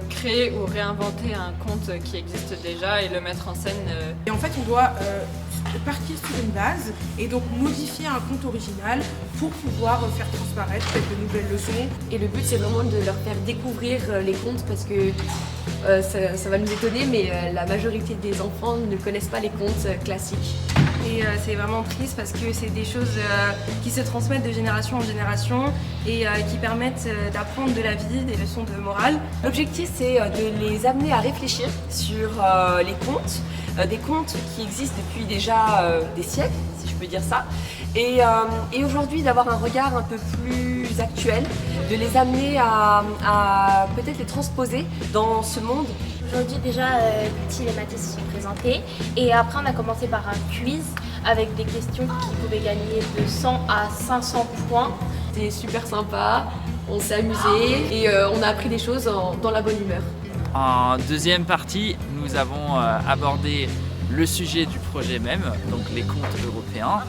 créer ou réinventer un conte qui existe déjà et le mettre en scène. Et en fait, on doit partir sur une base et donc modifier un conte original pour pouvoir faire transparaître de nouvelles leçons. Et le but, c'est vraiment de leur faire découvrir les contes parce que ça va nous étonner, mais la majorité des enfants ne connaissent pas les contes classiques. Et c'est vraiment triste parce que c'est des choses qui se transmettent de génération en génération et qui permettent d'apprendre de la vie, des leçons de morale. L'objectif, c'est de les amener à réfléchir sur les contes, des contes qui existent depuis déjà des siècles, si je peux dire ça, et aujourd'hui d'avoir un regard un peu plus actuel, de les amener à peut-être les transposer dans ce monde. Aujourd'hui déjà, Thiel et Mathis se sont présentés et après on a commencé par un quiz avec des questions qui pouvaient gagner de 100 à 500 points. C'était super sympa, on s'est amusé et on a appris des choses dans la bonne humeur. En deuxième partie, nous avons abordé le sujet du projet même, donc les contes européens.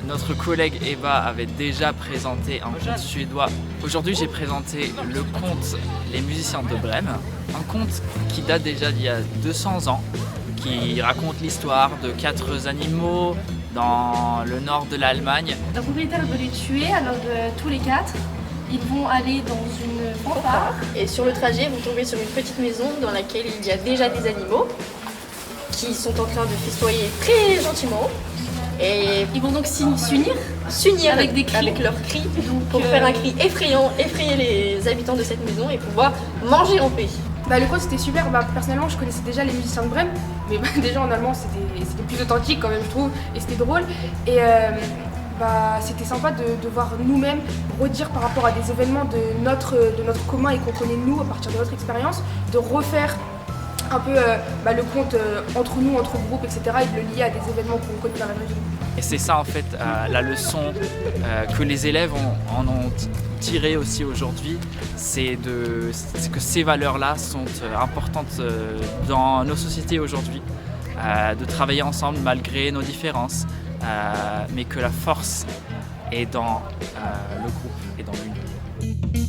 Notre collègue Eva avait déjà présenté un conte suédois. Aujourd'hui, j'ai présenté le conte Les musiciens de Brême, un conte qui date déjà d'il y a 200 ans, qui raconte l'histoire de 4 animaux dans le nord de l'Allemagne. Le propriétaire veut les tuer, alors tous les 4, ils vont aller dans une fanfare. Et sur le trajet, vous tombez sur une petite maison dans laquelle il y a déjà des animaux qui sont en train de festoyer très gentiment. Et Ils vont donc s'unir avec des cris, avec leurs cris, pour faire un cri effrayant, effrayer les habitants de cette maison et pouvoir manger en paix. Le conte c'était super, personnellement je connaissais déjà les musiciens de Brême, mais déjà en allemand c'était plus authentique quand même je trouve, et c'était drôle. Et c'était sympa de voir nous-mêmes redire par rapport à des événements de notre commun et qu'on connaît nous à partir de notre expérience, de refaire un peu le conte entre nous, entre groupes, etc. et de le lier à des événements qu'on connaît dans la vraie vie. Et c'est ça en fait la leçon que les élèves en ont tiré aussi aujourd'hui, c'est que ces valeurs-là sont importantes dans nos sociétés aujourd'hui, de travailler ensemble malgré nos différences, mais que la force est dans le groupe et dans l'union.